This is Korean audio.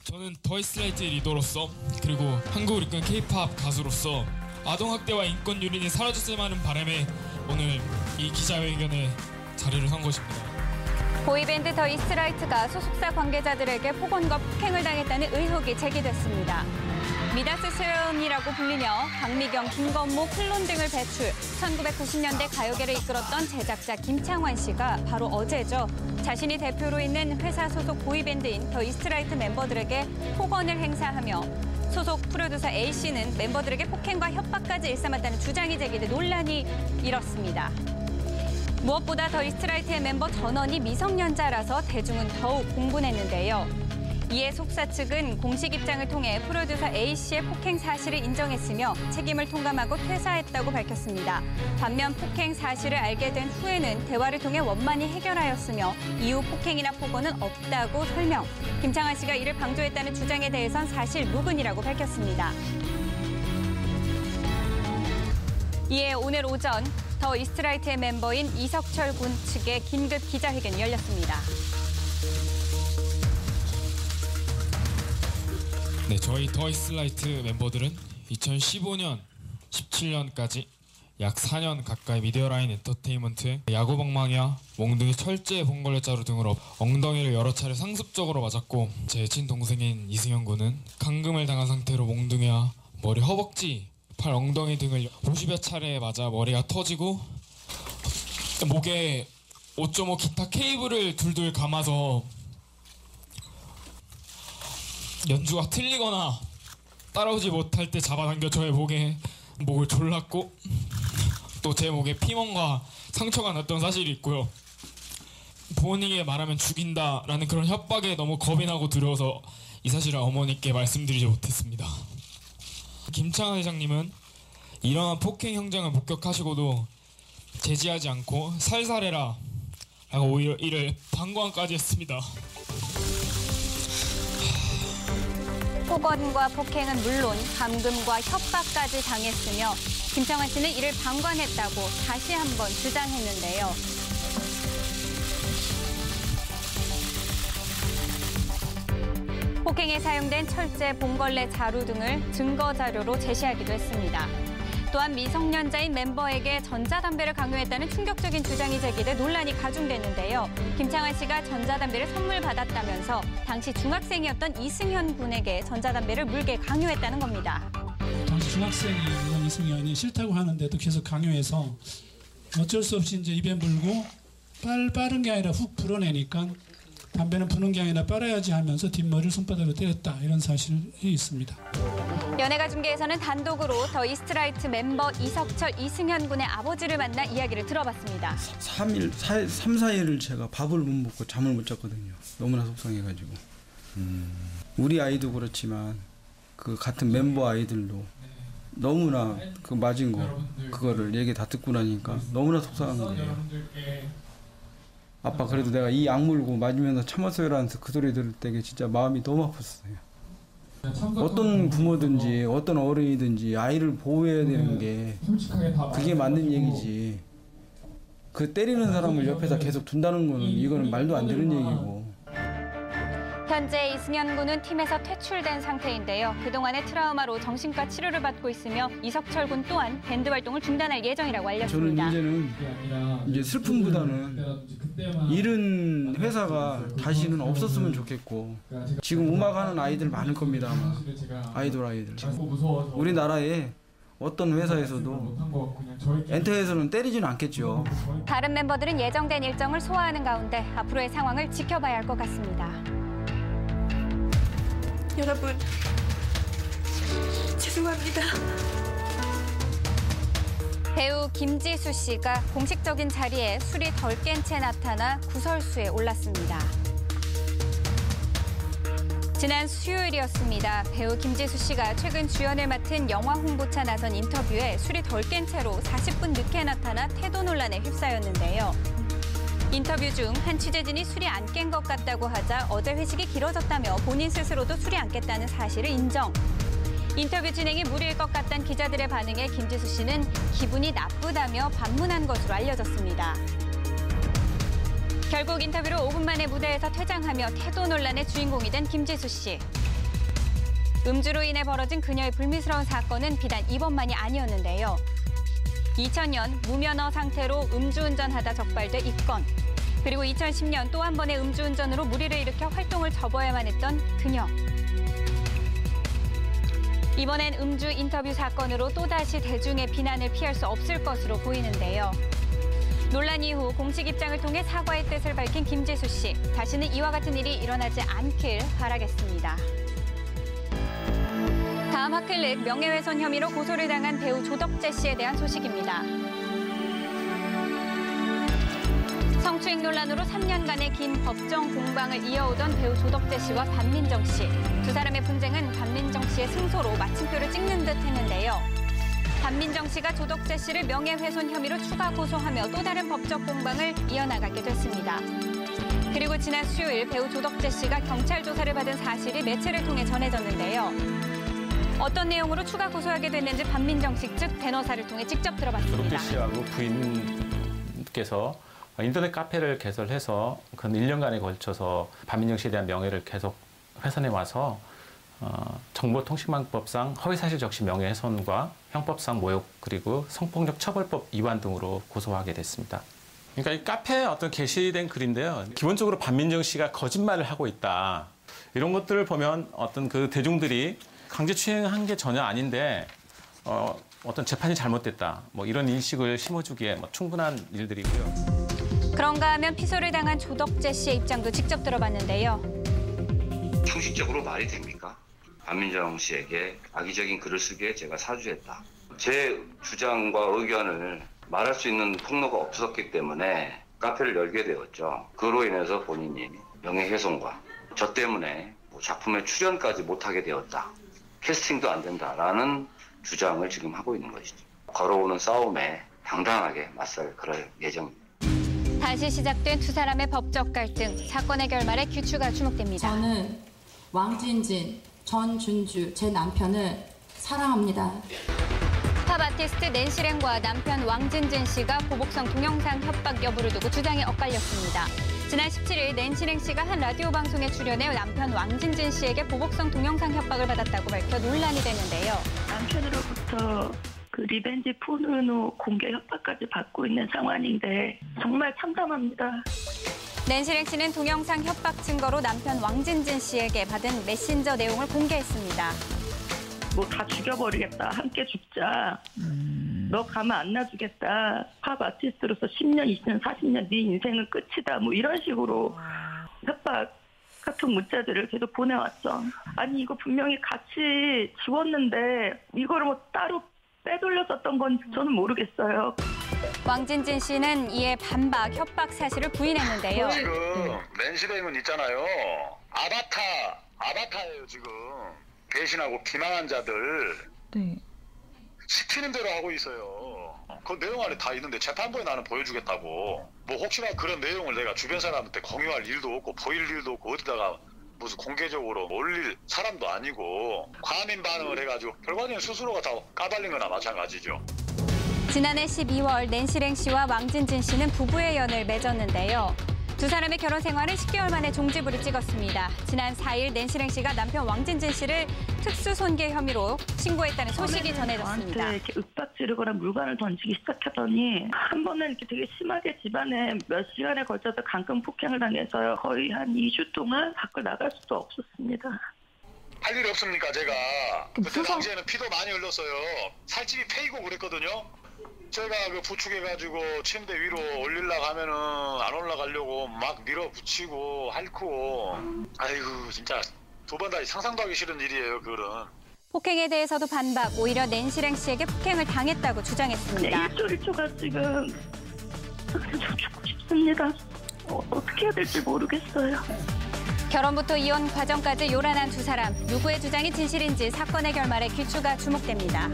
저는 더이스라이트의 리더로서 그리고 한국을 이끈 K-POP 가수로서 아동학대와 인권 유린이 사라졌으면 하는 바람에 오늘 이 기자회견에 자리를 선 것입니다. 보이밴드 더이스라이트가 소속사 관계자들에게 폭언과 폭행을 당했다는 의혹이 제기됐습니다. 미다스 수련이라고 불리며 박미경, 김건모, 클론 등을 배출, 1990년대 가요계를 이끌었던 제작자 김창완 씨가 바로 어제죠. 자신이 대표로 있는 회사 소속 보이밴드인 더이스트라이트 멤버들에게 폭언을 행사하며 소속 프로듀서 A씨는 멤버들에게 폭행과 협박까지 일삼았다는 주장이 제기돼 논란이 일었습니다. 무엇보다 더이스트라이트의 멤버 전원이 미성년자라서 대중은 더욱 공분했는데요. 이에 속사 측은 공식 입장을 통해 프로듀서 A씨의 폭행 사실을 인정했으며 책임을 통감하고 퇴사했다고 밝혔습니다. 반면 폭행 사실을 알게 된 후에는 대화를 통해 원만히 해결하였으며 이후 폭행이나 폭언은 없다고 설명. 김창완 씨가 이를 방조했다는 주장에 대해선 사실 무근이라고 밝혔습니다. 이에 오늘 오전 더이스트라이트의 멤버인 이석철 군 측의 긴급 기자회견이 열렸습니다. 네, 저희 더이스라이트 멤버들은 2015년, 17년까지 약 4년 가까이 미디어라인 엔터테인먼트의 야구방망이와 몽둥이 철제 봉골레자루 등으로 엉덩이를 여러 차례 상습적으로 맞았고 제 친동생인 이승현 군은 감금을 당한 상태로 몽둥이와 머리, 허벅지, 팔, 엉덩이 등을 50여 차례 맞아 머리가 터지고 목에 5.5 기타 케이블을 둘둘 감아서 연주가 틀리거나 따라오지 못할 때 잡아당겨 저의 목을 졸랐고 또 제 목에 피멍과 상처가 났던 사실이 있고요. 부모님에게 말하면 죽인다라는 그런 협박에 너무 겁이 나고 두려워서 이 사실을 어머니께 말씀드리지 못했습니다. 김창완 회장님은 이러한 폭행 현장을 목격하시고도 제지하지 않고 살살해라 라고 오히려 이를 방관까지 했습니다. 폭언과 폭행은 물론 감금과 협박까지 당했으며 김창완 씨는 이를 방관했다고 다시 한번 주장했는데요. 폭행에 사용된 철제, 봉걸레, 자루 등을 증거 자료로 제시하기도 했습니다. 또한 미성년자인 멤버에게 전자담배를 강요했다는 충격적인 주장이 제기돼 논란이 가중됐는데요. 김창완 씨가 전자담배를 선물 받았다면서 당시 중학생이었던 이승현 군에게 전자담배를 물게 강요했다는 겁니다. 당시 중학생인 이승현이 싫다고 하는데도 계속 강요해서 어쩔 수 없이 이제 입에 물고 빠른 게 아니라 훅 불어내니까 담배는 부는 게 아니라 빨아야지 하면서 뒷머리를 손바닥으로 때렸다, 이런 사실이 있습니다. 연예가 중계에서는 단독으로 더이스트라이트 멤버 이석철, 이승현 군의 아버지를 만나 이야기를 들어봤습니다. 3, 4일을 제가 밥을 못 먹고 잠을 못 잤거든요. 너무나 속상해가지고. 우리 아이도 그렇지만 그 같은 멤버 아이들도 너무나 그 맞은 거 그거를 얘기 다 듣고 나니까 너무나 속상한 거예요. 아빠 그래도 내가 이 악물고 맞으면서 참았어요라는 그 소리 들을 때 진짜 마음이 너무 아팠어요. 어떤 부모든지 어떤 어른이든지 아이를 보호해야 되는 게 그게 맞는 얘기지. 그 때리는 사람을 옆에서 계속 둔다는 거는 이거는 말도 안 되는 얘기고. 현재 이승현 군은 팀에서 퇴출된 상태인데요. 그동안의 트라우마로 정신과 치료를 받고 있으며 이석철 군 또한 밴드 활동을 중단할 예정이라고 알렸습니다. 저는 이제 슬픔보다는 이런 회사가 다시는 없었으면 좋겠고, 지금 음악하는 아이들 많을 겁니다. 아마 아이돌 아이들. 우리나라에 어떤 회사에서도 엔터에서는 때리지는 않겠죠. 다른 멤버들은 예정된 일정을 소화하는 가운데 앞으로의 상황을 지켜봐야 할 것 같습니다. 여러분, 죄송합니다. 배우 김지수 씨가 공식적인 자리에 술이 덜 깬 채 나타나 구설수에 올랐습니다. 지난 수요일이었습니다. 배우 김지수 씨가 최근 주연을 맡은 영화 홍보차 나선 인터뷰에 술이 덜 깬 채로 40분 늦게 나타나 태도 논란에 휩싸였는데요. 인터뷰 중 한 취재진이 술이 안 깬 것 같다고 하자 어제 회식이 길어졌다며 본인 스스로도 술이 안 깼다는 사실을 인정. 인터뷰 진행이 무리일 것 같다는 기자들의 반응에 김지수 씨는 기분이 나쁘다며 반문한 것으로 알려졌습니다. 결국 인터뷰로 5분 만에 무대에서 퇴장하며 태도 논란의 주인공이 된 김지수 씨. 음주로 인해 벌어진 그녀의 불미스러운 사건은 비단 이번만이 아니었는데요. 2000년 무면허 상태로 음주운전하다 적발돼 입건. 그리고 2010년 또 한 번의 음주운전으로 무리를 일으켜 활동을 접어야만 했던 그녀. 이번엔 음주 인터뷰 사건으로 또다시 대중의 비난을 피할 수 없을 것으로 보이는데요. 논란 이후 공식 입장을 통해 사과의 뜻을 밝힌 김지수 씨. 다시는 이와 같은 일이 일어나지 않길 바라겠습니다. 다음 핫클릭 명예훼손 혐의로 고소를 당한 배우 조덕재 씨에 대한 소식입니다. 성추행 논란으로 3년간의 긴 법정 공방을 이어오던 배우 조덕재 씨와 반민정 씨. 두 사람의 분쟁은 반민정 씨의 승소로 마침표를 찍는 듯 했는데요. 반민정 씨가 조덕재 씨를 명예훼손 혐의로 추가 고소하며 또 다른 법적 공방을 이어나가게 됐습니다. 그리고 지난 수요일 배우 조덕재 씨가 경찰 조사를 받은 사실이 매체를 통해 전해졌는데요. 어떤 내용으로 추가 고소하게 됐는지 반민정 씨 측 변호사를 통해 직접 들어봤습니다. 조덕재 씨하고 부인께서 인터넷 카페를 개설해서 그 1년간에 걸쳐서 반민정 씨에 대한 명예를 계속 훼손해 와서 정보통신망법상 허위사실 적시 명예훼손과 형법상 모욕 그리고 성폭력 처벌법 위반 등으로 고소하게 됐습니다. 그러니까 이 카페에 어떤 게시된 글인데요. 기본적으로 반민정 씨가 거짓말을 하고 있다. 이런 것들을 보면 어떤 그 대중들이 강제추행한 게 전혀 아닌데 어떤 재판이 잘못됐다. 뭐 이런 인식을 심어주기에 충분한 일들이고요. 그런가 하면 피소를 당한 조덕재 씨의 입장도 직접 들어봤는데요. 형식적으로 말이 됩니까? 반민정 씨에게 악의적인 글을 쓰기에 제가 사주했다. 제 주장과 의견을 말할 수 있는 통로가 없었기 때문에 카페를 열게 되었죠. 그로 인해서 본인이 명예훼손과 저 때문에 작품에 출연까지 못하게 되었다. 캐스팅도 안 된다라는 주장을 지금 하고 있는 것이죠. 걸어오는 싸움에 당당하게 맞설 그럴 예정입니다. 다시 시작된 두 사람의 법적 갈등, 사건의 결말에 귀추가 주목됩니다. 저는 왕진진, 전준주, 제 남편을 사랑합니다. 팝 아티스트 낸시랭과 남편 왕진진 씨가 보복성 동영상 협박 여부를 두고 주장이 엇갈렸습니다. 지난 17일 낸시랭 씨가 한 라디오 방송에 출연해 남편 왕진진 씨에게 보복성 동영상 협박을 받았다고 밝혀 논란이 되는데요. 남편으로부터 그 리벤지 포르노 공개 협박까지 받고 있는 상황인데 정말 참담합니다. 낸시랭 씨는 동영상 협박 증거로 남편 왕진진 씨에게 받은 메신저 내용을 공개했습니다. 뭐 다 죽여버리겠다. 함께 죽자. 너 가만 안 놔주겠다. 팝 아티스트로서 10년, 20년, 40년 네 인생은 끝이다. 뭐 이런 식으로 협박 카톡 문자들을 계속 보내왔죠. 아니 이거 분명히 같이 지웠는데 이거를 뭐 따로 빼돌려 썼던 건 저는 모르겠어요. 왕진진 씨는 이에 반박, 협박 사실을 부인했는데요. 지금 낸시랭은 있잖아요. 아바타예요 지금. 배신하고 비난한 자들 시키는 대로 하고 있어요. 그 내용 안에 다 있는데 재판부에 나는 보여주겠다고. 뭐 혹시나 그런 내용을 내가 주변 사람한테 공유할 일도 없고 보일 일도 없고 어디다가 무슨 공개적으로 올릴 사람도 아니고 과민 반응을 해가지고 결과적으로 스스로가 다 까발린 거나 마찬가지죠. 지난해 12월 낸시랭 씨와 왕진진 씨는 부부의 연을 맺었는데요. 두 사람의 결혼 생활은 10개월 만에 종지부를 찍었습니다. 지난 4일 낸시랭 씨가 남편 왕진진 씨를 특수손괴 혐의로 신고했다는 소식이 전해졌습니다. 저한테 이렇게 윽박 지르거나 물건을 던지기 시작하더니 한 번은 이렇게 되게 심하게 집안에 몇 시간에 걸쳐서 강금 폭행을 당해서요. 거의 한 2주 동안 밖을 나갈 수도 없었습니다. 할 일이 없습니까 제가. 그때 당시에는 피도 많이 흘렀어요. 살집이 패이고 그랬거든요. 제가 그 부축해가지고 침대 위로 올리려고 하면은 안 올라가려고 막 밀어붙이고 핥고. 아이고 진짜 두 번 다시 상상도 하기 싫은 일이에요 그거는. 폭행에 대해서도 반박, 오히려 낸시랭 씨에게 폭행을 당했다고 주장했습니다. 일조일조가 지금 죽고 싶습니다. 어떻게 해야 될지 모르겠어요. 결혼부터 이혼 과정까지 요란한 두 사람. 누구의 주장이 진실인지 사건의 결말에 귀추가 주목됩니다.